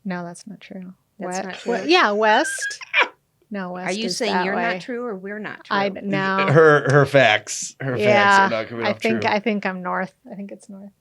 No, that's not true. That's not true. Yeah, West. No, West. Are you is saying that you're way. not true or we're not true? No. Her facts. Her facts are not coming up true. I think I'm north. I think it's north.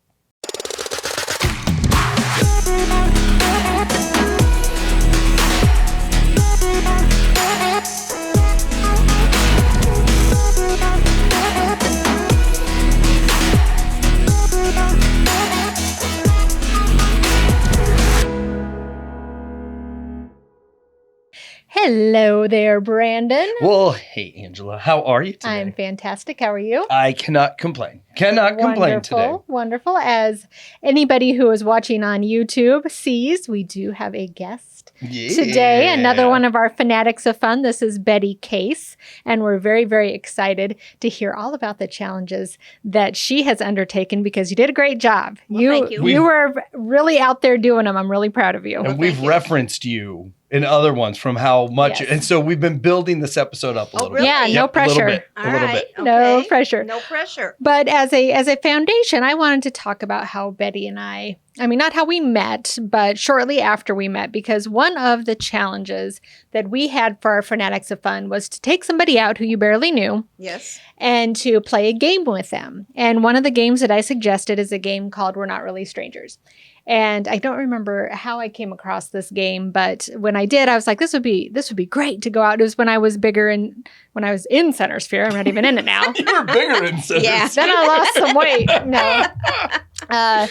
Hello there, Brandon. Well, hey, Angela. How are you today? I'm fantastic. How are you? I cannot complain. Cannot complain today. Wonderful. As anybody who is watching on YouTube sees, we do have a guest today. Another one of our Fanatics of Fun. This is Bette Case, and we're very, very excited to hear all about the challenges that she has undertaken because you did a great job. Well, thank you. You were really out there doing them. I'm really proud of you. And we've referenced you in other ones from how much, Yes. and so we've been building this episode up a little really? bit. Yeah, no Yep, pressure. A little bit. No pressure. No pressure. But as a foundation, I wanted to talk about how Bette and I mean, not how we met, but shortly after we met, because one of the challenges that we had for our Fanatics of Fun was to take somebody out who you barely knew. Yes. And to play a game with them. And one of the games that I suggested is a game called We're Not Really Strangers. And I don't remember how I came across this game, but when I did, I was like, this would be great to go out. It was when I was bigger and when I was in Center Sphere. I'm not even in it now. You were bigger in Center Yeah. Then I lost some weight. No.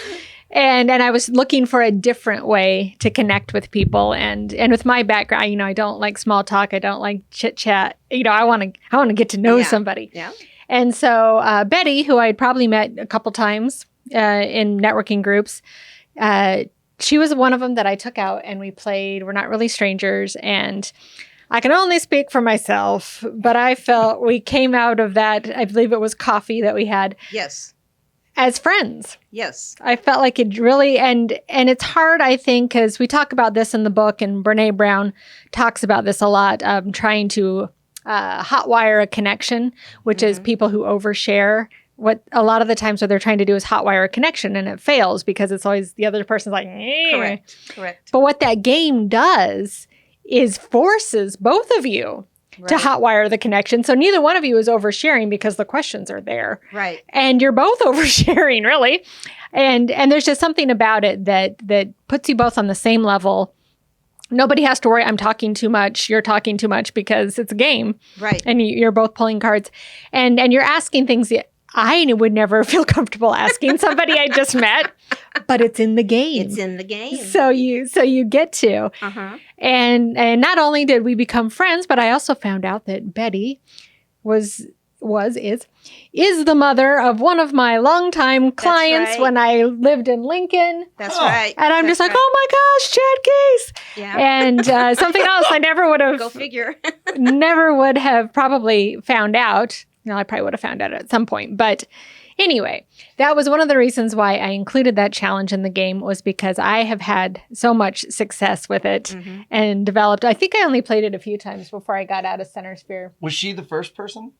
And I was looking for a different way to connect with people. And with my background, I don't like small talk. I don't like chit chat. I want to get to know somebody. Yeah. And so Bette, who I had probably met a couple times in networking groups, she was one of them that I took out and we played We're Not Really Strangers. And I can only speak for myself, but I felt we came out of that, I believe it was coffee that we had. Yes. As friends. Yes. I felt like it really, and it's hard, I think, because we talk about this in the book, and Brene Brown talks about this a lot, trying to hotwire a connection, which is people who overshare. What a lot of the times what they're trying to do is hotwire a connection, and it fails because it's always the other person's like, eh. Correct. But what that game does is forces both of you to hotwire the connection. So neither one of you is oversharing because the questions are there. Right. And you're both oversharing, really. And there's just something about it that puts you both on the same level. Nobody has to worry, I'm talking too much, you're talking too much, because it's a game. Right. And you're both pulling cards. And you're asking things that I would never feel comfortable asking somebody I just met, but it's in the game. It's in the game. So you get to. Uh-huh. And not only did we become friends, but I also found out that Bette is the mother of one of my longtime clients right. when I lived in Lincoln. That's right. And I'm just like, oh my gosh, Chad Case. Yeah. And something else I never would have. Go figure. Never would have probably found out. I probably would have found out at some point. But anyway, that was one of the reasons why I included that challenge in the game, was because I have had so much success with it and developed. I think I only played it a few times before I got out of Center Sphere. Was she the first person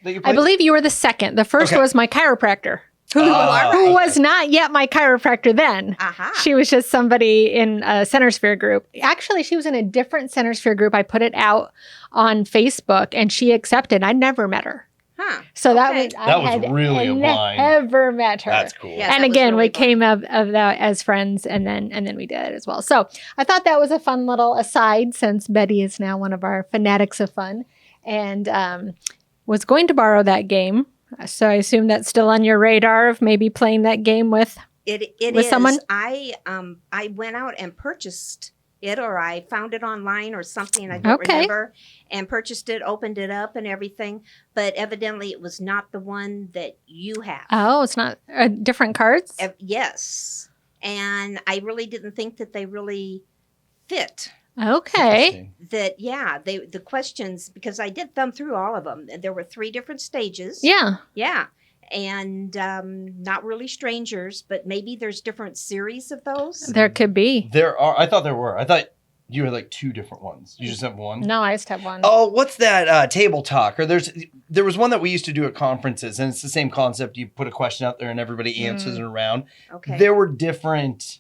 that you played? I believe you were the second. The first was my chiropractor, who right. was not yet my chiropractor then. Uh-huh. She was just somebody in a Center Sphere group. Actually, she was in a different Center Sphere group. I put it out on Facebook, and she accepted. I never met her. Huh. So That was really a blind. Never met her. That's cool. Yeah, And that was again, really we came of that as friends, and then we did it as well. So I thought that was a fun little aside, since Bette is now one of our Fanatics of Fun, and was going to borrow that game. So I assume that's still on your radar of maybe playing that game with It someone? I went out and purchased it, or I found it online or something. I don't remember, and purchased it, opened it up and everything. But evidently it was not the one that you have. Oh, it's not different cards? Yes. And I really didn't think that they really fit. Okay. That, the questions, because I did thumb through all of them. There were 3 different stages. Yeah. Yeah. And Not Really Strangers, but maybe there's different series of those. There could be. There are. I thought there were. I thought you had like 2 different ones. You just have one? No, I just have one. Oh, what's that? Table Talk. Or there was one that we used to do at conferences, and it's the same concept. You put a question out there and everybody answers it around. Okay. There were different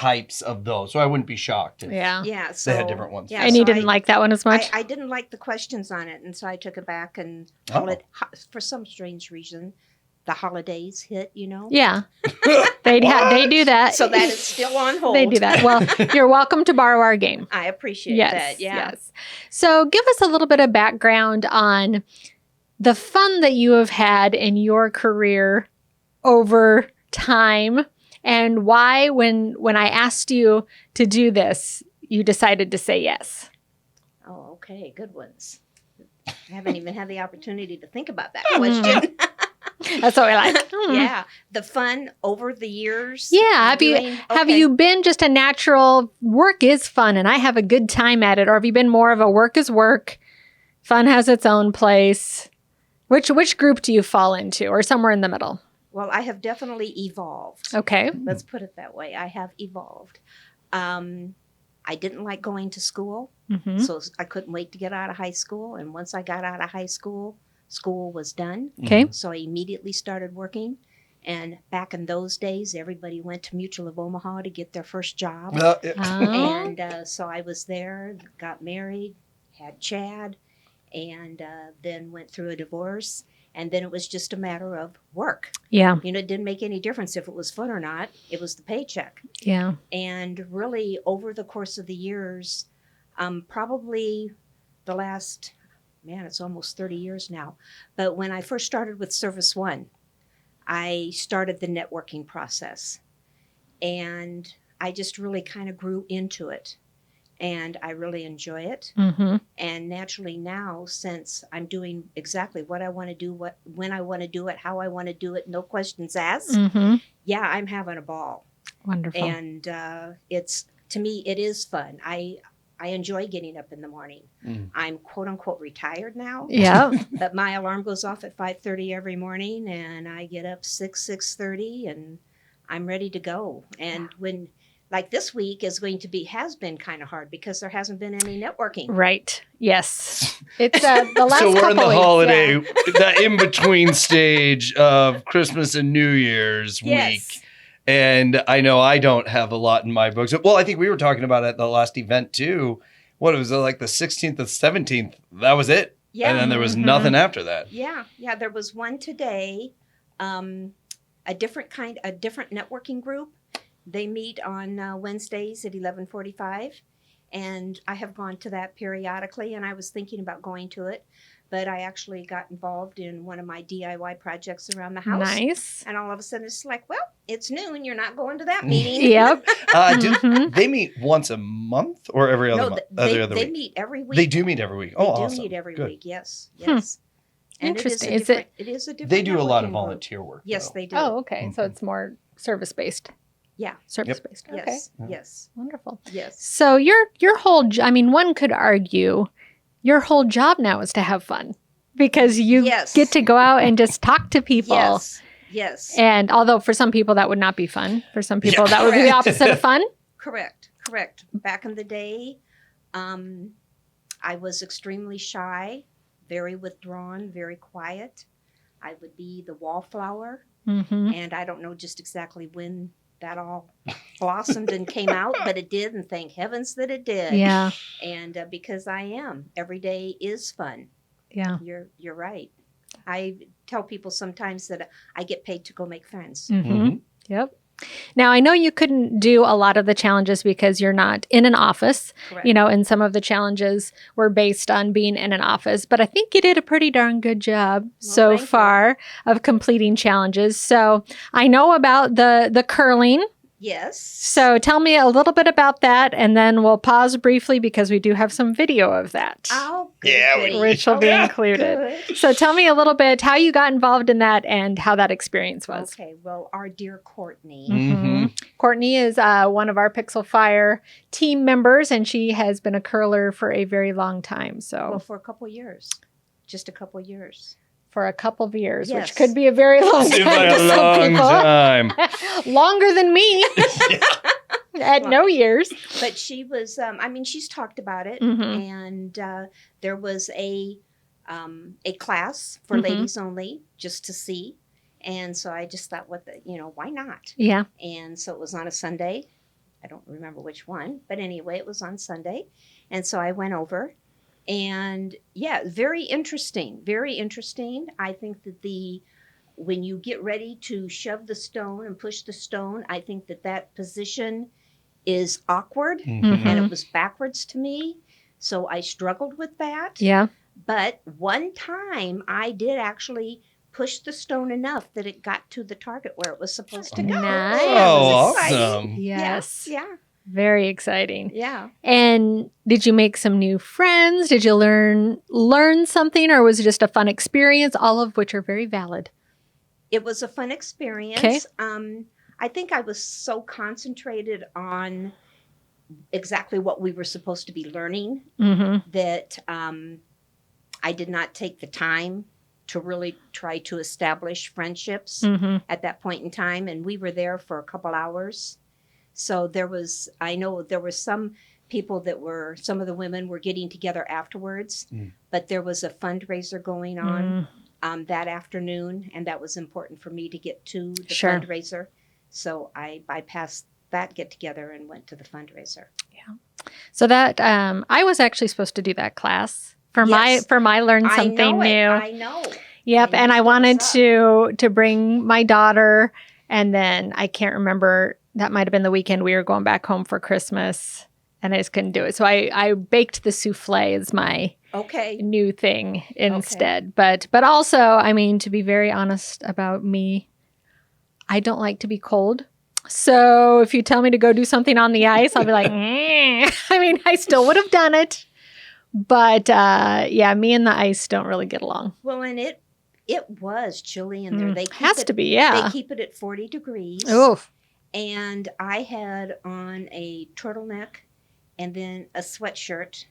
types of those. So I wouldn't be shocked if Yeah. Yeah. So they had different ones. Yeah, And you so didn't like that one as much? I didn't like the questions on it, and so I took it back and called Oh. it, for some strange reason, the holidays hit, Yeah. They do that. So that is still on hold. They do that. Well, you're welcome to borrow our game. I appreciate Yes. that. Yeah. Yes. So give us a little bit of background on the fun that you have had in your career over time and why when I asked you to do this, you decided to say yes. Oh, okay. Good ones. I haven't even had the opportunity to think about that question. That's what we like. Yeah. The fun over the years. Yeah. of Have okay. you been just a natural work is fun and I have a good time at it? Or have you been more of a work is work, fun has its own place? Which group do you fall into or somewhere in the middle? Well, I have definitely evolved. Okay. Let's put it that way. I have evolved. I didn't like going to school, Mm-hmm. so I couldn't wait to get out of high school. And once I got out of high school, school was done. Okay. So I immediately started working. And back in those days, everybody went to Mutual of Omaha to get their first job. Well, Oh. And so I was there, got married, had Chad, and then went through a divorce. And then it was just a matter of work. Yeah. It didn't make any difference if it was fun or not. It was the paycheck. Yeah. And really, over the course of the years, probably the last, it's almost 30 years now. But when I first started with Service One, I started the networking process. And I just really kind of grew into it. And I really enjoy it. Mm-hmm. And naturally now, since I'm doing exactly what I want to do, when I want to do it, how I want to do it, no questions asked, Mm-hmm. yeah, I'm having a ball. Wonderful. And to me, it is fun. I enjoy getting up in the morning. Mm. I'm quote unquote retired now, Yeah. but my alarm goes off at 5:30 every morning, and I get up 6:30, and I'm ready to go. And when like this week has been kind of hard because there hasn't been any networking. Right. Yes. It's the last so we're in the couple weeks, holiday, yeah. that in between stage of Christmas and New Year's Yes. week. And I know I don't have a lot in my books. Well, I think we were talking about it at the last event too. What was it, like the 16th and 17th? That was it. Yeah. And then there was Mhm. nothing after that. Yeah. There was one today, a different networking group. They meet on Wednesdays at 11:45, and I have gone to that periodically, and I was thinking about going to it, but I actually got involved in one of my DIY projects around the house. Nice. And all of a sudden it's like, well, it's noon, you're not going to that meeting. Yep. Do Mhm. they meet once a month or every other No, month? they Other they week? meet every week. They do meet every week. They Oh, do awesome. meet every Good. week, yes. Yes. And Interesting. It is a different They do a lot of networking group. volunteer work. Yes, though. they do. Oh, okay. So Mhm. it's more service-based. Yeah. Service-based. Okay. Yes. Yeah. Yes. Wonderful. Yes. So your whole one could argue your whole job now is to have fun because you Yes. get to go out and just talk to people. Yes. Yes. And although for some people that would not be fun, for some people Yeah. that would be the Correct. opposite of fun. Correct. Back in the day, I was extremely shy, very withdrawn, very quiet. I would be the wallflower, Mm-hmm. and I don't know just exactly when that all blossomed and came out, but it did, and thank heavens that it did. Yeah. And because every day is fun. Yeah. You're right. I tell people sometimes that I get paid to go make friends. Mm-hmm. Mhm. Yep. Now, I know you couldn't do a lot of the challenges because you're not in an office, Correct. and some of the challenges were based on being in an office, but I think you did a pretty darn good job so thank you. far of completing challenges. So I know about the curling. Yes. So tell me a little bit about that, and then we'll pause briefly because we do have some video of that, Oh, good, Yeah, we- goody. which will be Yeah. included. Good. So tell me a little bit how you got involved in that and how that experience was. Okay, well, our dear Courtney. Mhm. Courtney is one of our Pixel Fire team members, and she has been a curler for a very long time. So Well, for a couple years. Just a couple years. for a couple of years, Yes. which could be a very long Seems time like to a some long people. time. Longer than me at no years. But she was, she's talked about it. Mhm. And there was a class for Mhm. ladies only, just to see. And so I just thought, why not? Yeah. And so it was on a Sunday. I don't remember which one, but anyway, it was on Sunday. And so I went over, and yeah, very interesting. Very interesting. I think that when you get ready to shove the stone and push the stone, I think that position is awkward, Mhm. and it was backwards to me. So I struggled with that. Yeah. But one time I did actually push the stone enough that it got to the target where it was supposed to go. Nice. So that was Oh, exciting. awesome. Yes. Yeah. Very exciting. Yeah. And did you make some new friends? Did you learn something, or was it just a fun experience? All of which are very valid. It was a fun experience. Okay. I think I was so concentrated on exactly what we were supposed to be learning Mm-hmm. that I did not take the time to really try to establish friendships Mm-hmm. at that point in time. And we were there for a couple hours. So I know there were some people some of the women were getting together afterwards, but there was a fundraiser going on that afternoon, and that was important for me to get to the fundraiser. So I bypassed that get together and went to the fundraiser. Yeah. So that I was actually supposed to do that class for Yes. my learn something new. I know. Yep, and I wanted to bring my daughter, and then I can't remember, that might have been the weekend we were going back home for Christmas, and I just couldn't do it. So I baked the souffle as my new thing instead. But also, I mean, to be very honest about me, I don't like to be cold. So if you tell me to go do something on the ice, I'll be like, I mean, I still would have done it. But yeah, me and the ice don't really get along. Well, and it was chilly in there. They to be, yeah. They keep it at 40 degrees. Oh. And I had on a turtleneck and then a sweatshirt.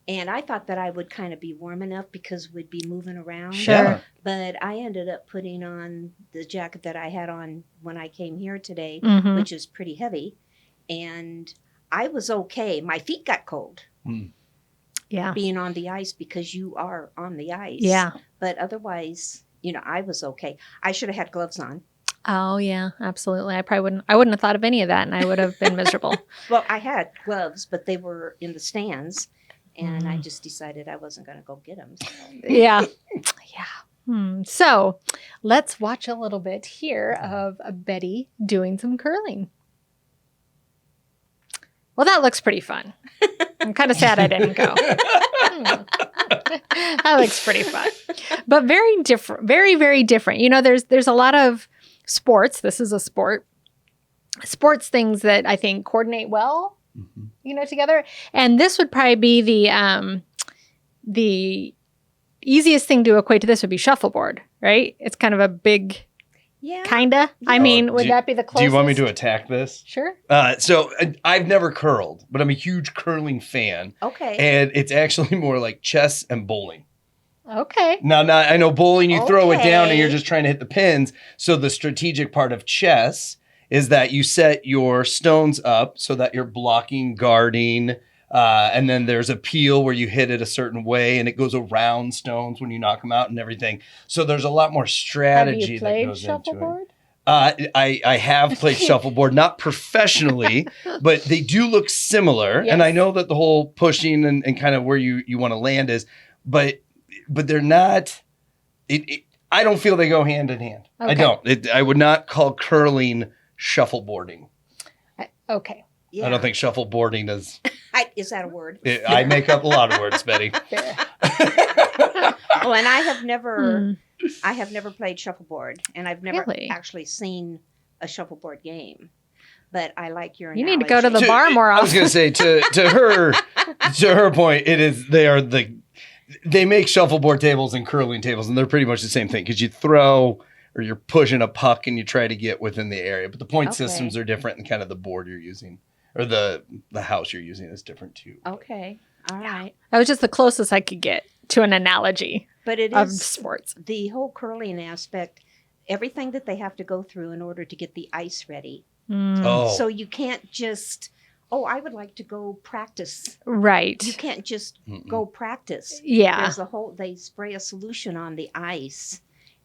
And I thought that I would kind of be warm enough because we'd be moving around. Sure. Yeah. But I ended up putting on the jacket that I had on when I came here today, Mhm. which is pretty heavy. And I was okay. My feet got cold. Yeah. Being on the ice because you are on the ice. Yeah. But otherwise, I was okay. I should have had gloves on. Oh yeah, absolutely. I wouldn't have thought of any of that, and I would have been miserable. Well, I had gloves, but they were in the stands, and I just decided I wasn't going to go get them. So. Yeah. Yeah. So let's watch a little bit here of Betty doing some curling. Well, that looks pretty fun. I'm kind of sad I didn't go. That looks pretty fun. But very different, very, very different. There's a lot of sports. This is a sport. Sports things that I think coordinate well, together. And this would probably be the easiest thing to equate to this would be shuffleboard, right? It's kind of a big, kinda. Yeah. I mean, would that be the closest? Do you want me to attack this? Sure. So I've never curled, but I'm a huge curling fan. Okay. And it's actually more like chess and bowling. Okay. Now, I know bowling, you throw it down and you're just trying to hit the pins. So the strategic part of chess is that you set your stones up so that you're blocking, guarding, and then there's a peel where you hit it a certain way and it goes around stones when you knock them out and everything. So there's a lot more strategy that goes shuffleboard? into it. I have played shuffleboard, not professionally, but they do look similar. Yes. And I know that the whole pushing and kind of where you want to land is, but they're not, I don't feel they go hand in hand. Okay. I don't. I would not call curling shuffleboard. Okay. Yeah. I don't think shuffleboarding is. Is that a word? I make up a lot of words, Betty. Fair. Oh, and I have never played shuffleboard, and I've never Really? actually seen a shuffleboard game. But I like your You analogy. need to go to the bar more I was often. going to say to her point, they make shuffleboard tables and curling tables, and they're pretty much the same thing because you throw or you're pushing a puck and you try to get within the area. But the point systems are different, and kind of the board you're using or the house you're using is different too. Okay. All right. That was just the closest I could get to an analogy But it of is sports. the whole curling aspect, everything that they have to go through in order to get the ice ready. Oh, So you can't just, I would like to go practice. Right. You can't just go practice. Yeah. They spray a solution on the ice.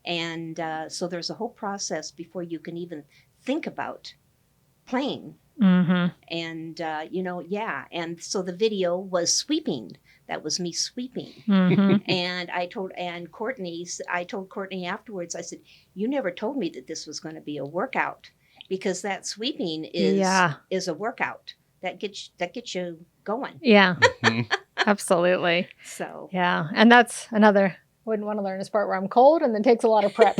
And so there's a whole process before you can even think about playing And, and so the video was sweeping. That was me sweeping. And I told Courtney afterwards, I said, you never told me that this was going to be a workout, because that sweeping is a workout that gets you going. Yeah, absolutely. So, yeah. And that's another, wouldn't want to learn a sport where I'm cold and then takes a lot of prep.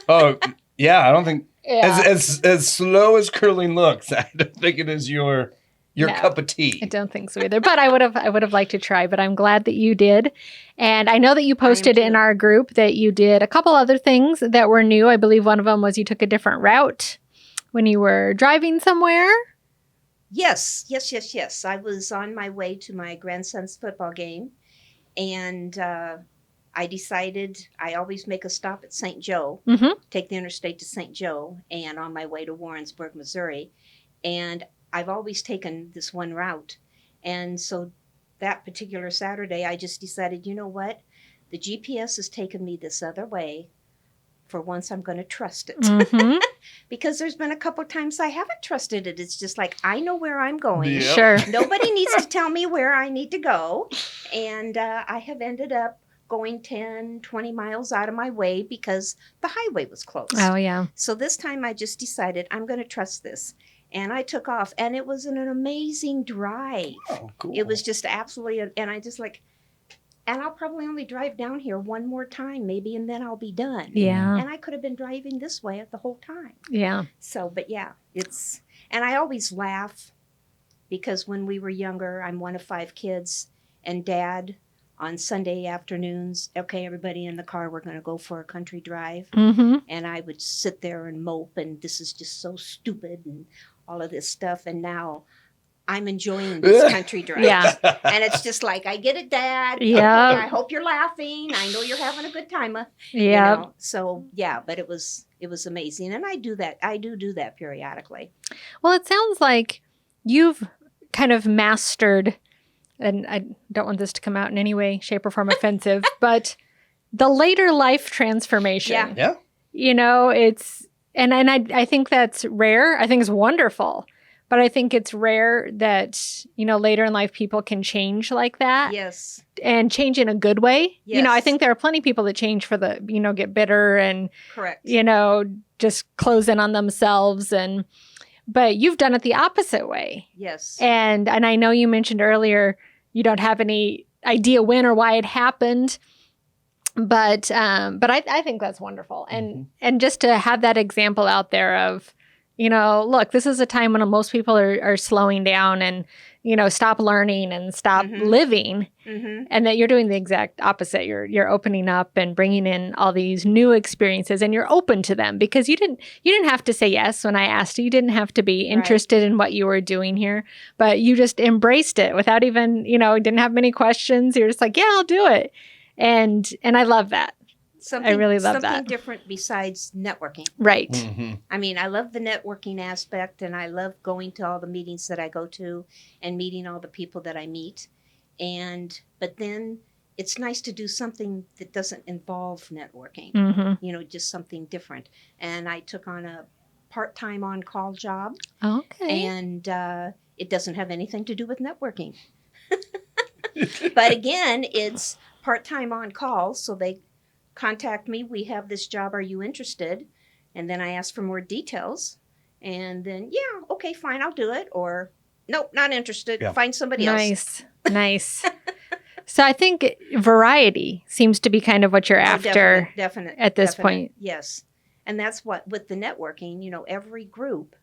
Oh, yeah. I don't think as slow as curling looks, I don't think it is your cup of tea. I don't think so either. But I would have liked to try, but I'm glad that you did. And I know that you posted in our group that you did a couple other things that were new. I believe one of them was you took a different route when you were driving somewhere. Yes. I was on my way to my grandson's football game, and I decided I always make a stop at St. Joe, take the interstate to St. Joe, and on my way to Warrensburg, Missouri. And I've always taken this one route. And so that particular Saturday, I just decided, you know what? The GPS has taken me this other way. For once, I'm going to trust it. Because there's been a couple times I haven't trusted it. It's just like, I know where I'm going. Yep. Sure. Nobody needs to tell me where I need to go. And I have ended up going 10, 20 miles out of my way because the highway was closed. Oh, yeah. So this time I just decided I'm going to trust this. And I took off, and it was an amazing drive. Oh, cool. It was just absolutely, and I just like, and I'll probably only drive down here one more time maybe, and then I'll be done. Yeah. And I could have been driving this way the whole time. Yeah. So, but yeah, and I always laugh because when we were younger, I'm one of 5 kids, and Dad on Sunday afternoons, okay, everybody in the car, we're going to go for a country drive. And I would sit there and mope, and this is just so stupid and all of this stuff. And now I'm enjoying this country drive. Yeah. And it's just like, I get it, Dad. Yeah. Okay, I hope you're laughing. I know you're having a good time. Yeah. You know? So yeah, but it was amazing. And I do that. I do that periodically. Well, it sounds like you've kind of mastered, and I don't want this to come out in any way, shape, or form offensive, but the later life transformation. Yeah. Yeah. You know, it's, and I think that's rare. I think it's wonderful. But I think it's rare that, you know, later in life people can change like that. Yes. And change in a good way. Yes. You know, I think there are plenty of people that change for the, you know, get bitter and, Correct. you know, just close in on themselves. But you've done it the opposite way. Yes. And I know you mentioned earlier you don't have any idea when or why it happened. But I think that's wonderful. And just to have that example out there of, you know, look, this is a time when most people are slowing down and, you know, stop learning and stop living, and that you're doing the exact opposite. You're opening up and bringing in all these new experiences, and you're open to them because you didn't have to say yes when I asked you. You didn't have to be interested in what you were doing here, but you just embraced it without even, you know, didn't have many questions. You're just like, yeah, I'll do it. And I love that. I really love that. Something different besides networking. Right. I mean, I love the networking aspect, and I love going to all the meetings that I go to and meeting all the people that I meet. But then it's nice to do something that doesn't involve networking, you know, just something different. And I took on a part-time on-call job. Okay. And it doesn't have anything to do with networking. But again, it's part-time on-call, so they contact me. We have this job. Are you interested? And then I ask for more details. And then, yeah, okay, fine, I'll do it. Or, nope, not interested. Yeah. Find somebody else. Nice. So I think variety seems to be kind of what you're after definite, at this point. Yes. And that's what, with the networking, you know, every group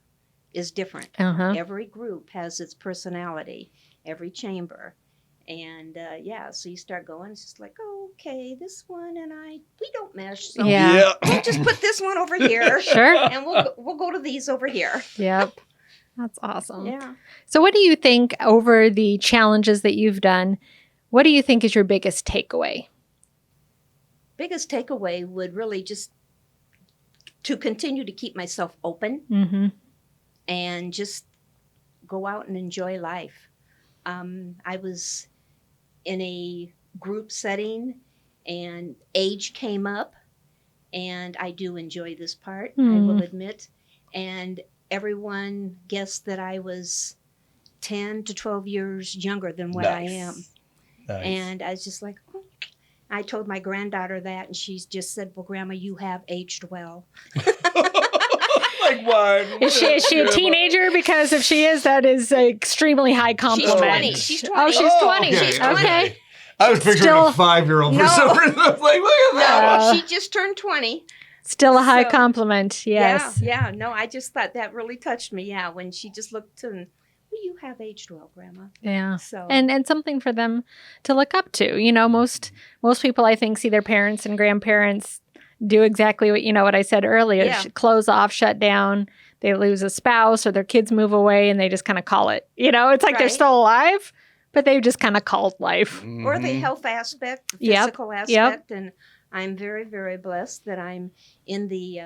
is different. Every group has its personality, every chamber. And so you start going, it's just like, oh, okay, this one and we don't mesh. So we'll just put this one over here. Sure. And we'll go to these over here. Yep. That's awesome. Yeah. So what do you think over the challenges that you've done, what do you think is your biggest takeaway? Biggest takeaway would really just to continue to keep myself open and just go out and enjoy life. I was in a group setting and age came up, and I do enjoy this part, I will admit. And everyone guessed that I was 10 to 12 years younger than what I am. Nice. And I was just like, oh. I told my granddaughter that, and she just said, well, Grandma, you have aged well. Like what? Is she a teenager? Because if she is, that is an extremely high compliment. She's 20. Oh, she's 20. Okay, She's 20. okay. I was picturing Still- a 5-year-old for No. some reason. I was like, look at that. No, she just turned 20. Still a high So- compliment. Yes. Yeah. No, I just thought that really touched me. Yeah, when she just looked and, well, you have aged well, Grandma. Yeah. So And something for them to look up to. You know, most people I think see their parents and grandparents do exactly what I said earlier. Yeah. Close off, shut down. They lose a spouse or their kids move away and they just kind of call it. It's like they're Right. still alive, but they've just kind of called life. or the Mhm. health aspect, the Yep, physical aspect, and I'm very, very blessed that I'm in the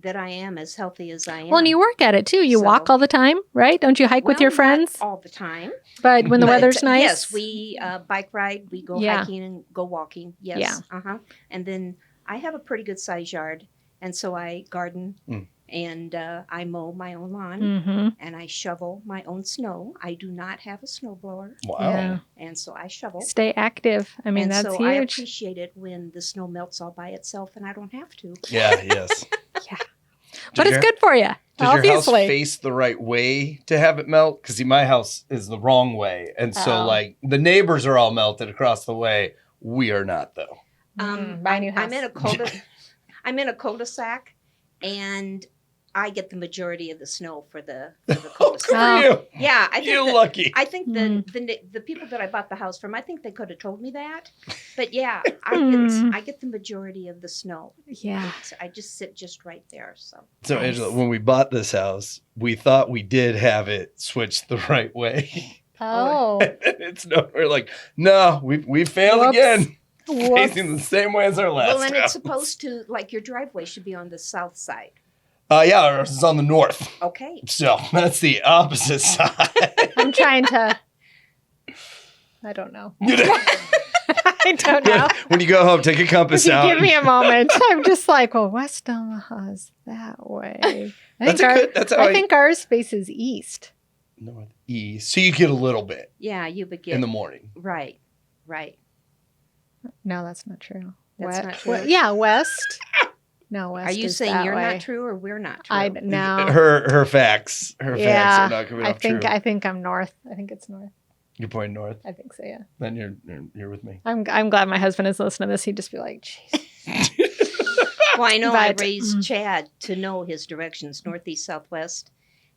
that I am as healthy as I am. Well, and you work at it too. You So- walk all the time, right? Don't you hike with Well, your not friends? all the time. But when the But, weather's nice? Yes, we bike ride, we go Yeah. hiking and go walking. Yes. Yeah. Uh-huh. And then I have a pretty good size yard, and so I garden Mm. and I mow my own lawn Mm-hmm. and I shovel my own snow. I do not have a snow blower, Wow. Yeah. and so I shovel. Stay active. I mean, and that's so I huge. appreciate it when the snow melts all by itself and I don't have to. Yeah, yes. Yeah. But it's good for you, Does your house obviously. face the right way to have it melt? Because my house is the wrong way. And so, Oh. like, the neighbors are all melted across the way. We are not, though. Buy a new house. I'm in a cul-de-sac, and I get the majority of the snow for the cul-de-sac. Good for you. Yeah, I think You that- lucky. I think the people that I bought the house from, I think they could have told me that, but yeah, I get the majority of the snow. Yeah. I just sit just right there. So So, Nice. Angela, when we bought this house, we thought we did have it switched the right way. Oh. It's no, we're like, no, we failed Whoops. again. Whoops. Facing the same way as our last well, and house. it's supposed to, like, your driveway should be on the south side. Yeah, ours is on the north. Okay. So that's the opposite side. I'm trying to. I don't know. I don't know. When you go home, take a compass If you out. give me a moment, I'm just like, well, West Omaha's that way. That's that's how I think ours faces east. northeast. So you get a little bit Yeah, you would get in the morning. right. No, that's not true. That's not true? Yeah, west. No, west. Are you is saying that you're way. not true or we're not true? I no. Her facts. Her facts Yeah, are not coming I up think true. I think I'm north. I think it's north. You're pointing north. I think so. Yeah. Then you're with me. I'm glad my husband is listening to this. He'd just be like, "Jeez." Well, I know I But, raised Chad to know his directions, northeast, southwest,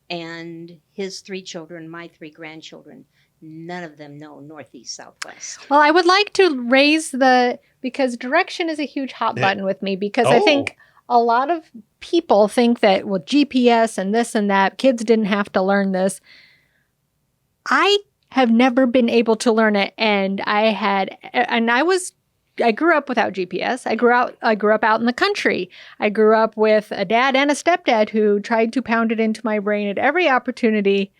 and his 3 children, my 3 grandchildren, none of them know northeast, southwest. Well, I would like to raise because direction is a huge hot button with me because I think a lot of people think that with GPS and this and that, kids didn't have to learn this. I have never been able to learn it, and I grew up without GPS. I grew up out in the country. I grew up with a dad and a stepdad who tried to pound it into my brain at every opportunity.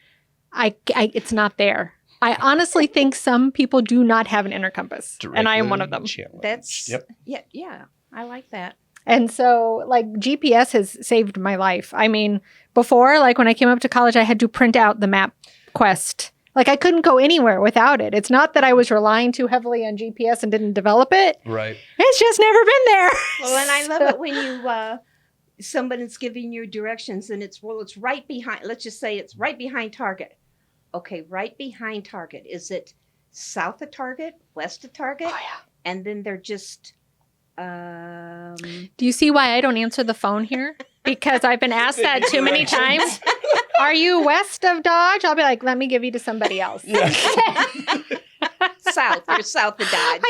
It's not there. I honestly think some people do not have an inner compass, and I am one of them. That's Yep. yeah. I like that. And so, like, GPS has saved my life. I mean, before, like, when I came up to college, I had to print out the map quest. Like, I couldn't go anywhere without it. It's not that I was relying too heavily on GPS and didn't develop it. Right. It's just never been there. Well, and I love it when you somebody's giving you directions and it's right behind. Let's just say it's right behind Target. Okay, right behind Target. Is it south of Target, west of Target? Oh, yeah. And then they're just. Do you see why I don't answer the phone here? Because I've been asked that too many times. Are you west of Dodge? I'll be like, let me give you to somebody else. Yeah. South. You're south of Dodge.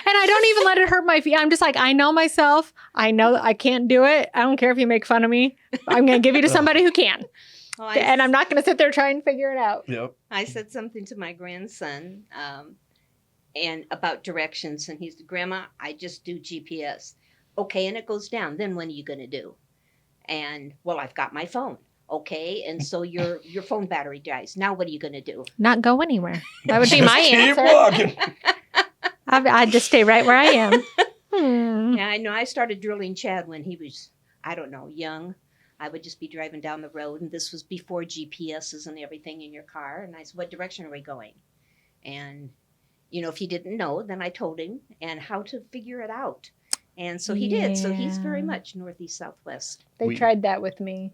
I don't even let it hurt my feet. I'm just like, I know myself. I know I can't do it. I don't care if you make fun of me. I'm going to give you to somebody who can. Well, And I'm not going to sit there trying to figure it out. Yep. I said something to my grandson and about directions, and he's, Grandma, I just do GPS. Okay, and it goes down. Then what are you going to do? And, well, I've got my phone. Okay, and so your phone battery dies. Now what are you going to do? Not go anywhere. That would be my Keep answer. walking. I'd just stay right where I am. Yeah, I know. I started drilling Chad when he was, I don't know, young. I would just be driving down the road, and this was before GPSs and everything in your car. And I said, what direction are we going? And, if he didn't know, then I told him and how to figure it out. And so he did. So he's very much northeast, southwest. They tried that with me.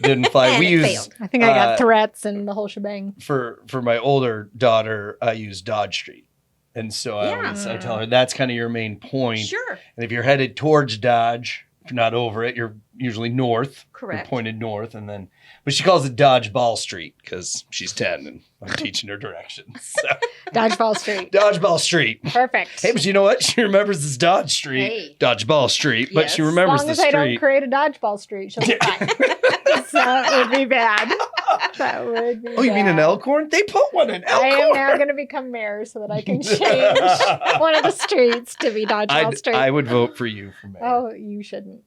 Didn't fly. And We it used. failed. I think I got threats and the whole shebang. For my older daughter, I use Dodge Street. And so I tell her that's kind of your main point. Sure. And if you're headed towards Dodge, if you're not over it, you're usually north. Correct. You're pointed north. But she calls it Dodgeball Street because she's 10 and I'm teaching her directions. So. Dodgeball Street. Dodgeball Street. Perfect. Hey, but you know what? She remembers this Dodge Street. Hey. Dodgeball Street. But she remembers the street. As long as I don't create a Dodgeball Street, she'll be fine. So it would be bad. That would be you mean an Elkhorn? They put one in Elkhorn. I am now going to become mayor so that I can change one of the streets to be Dodgeball Street. I would vote for you for mayor. Oh, you shouldn't.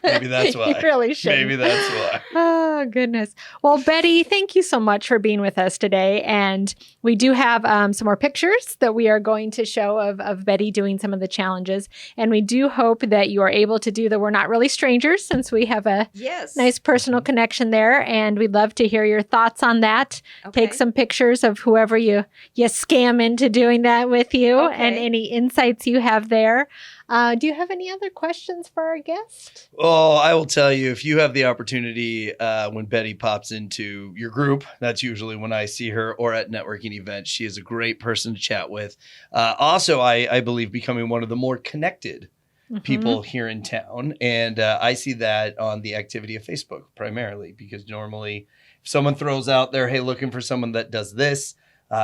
Maybe that's why. You really shouldn't. Maybe that's why. Oh, goodness. Well, Betty, thank you so much for being with us today. And we do have some more pictures that we are going to show of Betty doing some of the challenges. And we do hope that you are able to do the We're Not Really Strangers, since we have a nice personal connection there. And we'd love to hear your thoughts on that. Okay. Take some pictures of whoever you scam into doing that with you and any insights you have there. Do you have any other questions for our guest? Oh, I will tell you, if you have the opportunity when Betty pops into your group, that's usually when I see her, or at networking events. She is a great person to chat with. Also, I believe becoming one of the more connected people here in town. And I see that on the activity of Facebook primarily, because normally if someone throws out there, hey, looking for someone that does this,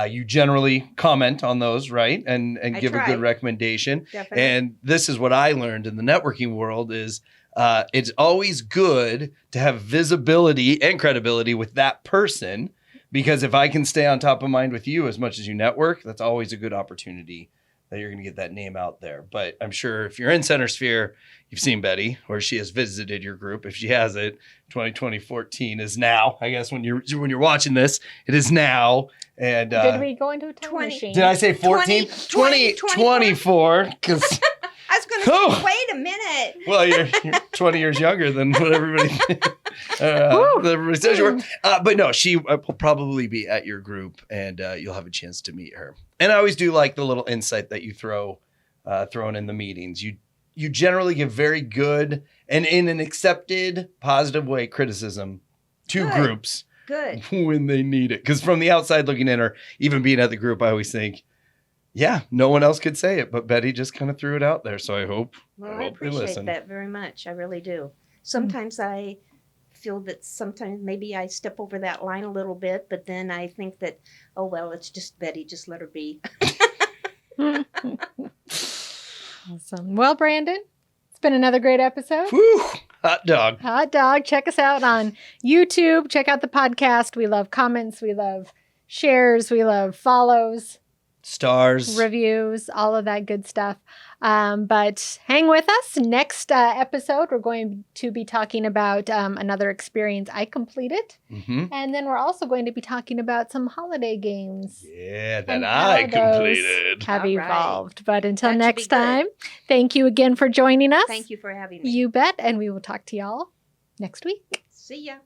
you generally comment on those, right? And give a good recommendation. Definitely. And this is what I learned in the networking world is it's always good to have visibility and credibility with that person, because if I can stay on top of mind with you as much as you network, that's always a good opportunity that you're going to get that name out there. But I'm sure if you're in Center Sphere, you've seen Betty, or she has visited your group. If she hasn't, 2014 is now. I guess when you're watching this, it is now. And did we go into a time machine? Did I say 14? 24. Because I was going to say, wait a minute. Well, you're 20 years younger than what everybody says you were. But no, she will probably be at your group, and you'll have a chance to meet her. And I always do like the little insight that you thrown in the meetings. You generally give very good and in an accepted, positive way criticism to groups. Good. When they need it. Because from the outside looking in, or even being at the group, I always think, yeah, no one else could say it, but Betty just kind of threw it out there. So I hope I appreciate that very much. I really do. Sometimes I feel that sometimes maybe I step over that line a little bit, but then I think that, oh, well, it's just Betty. Just let her be. Awesome. Well, Brandon, it's been another great episode. Whew. Hot dog. Hot dog. Check us out on YouTube. Check out the podcast. We love comments. We love shares. We love follows. Stars. Reviews. All of that good stuff. But hang with us. Next episode, we're going to be talking about another experience I completed. Mm-hmm. And then we're also going to be talking about some holiday games. Yeah, that I completed. Have evolved. But until next time, thank you again for joining us. Thank you for having me. You bet. And we will talk to y'all next week. See ya.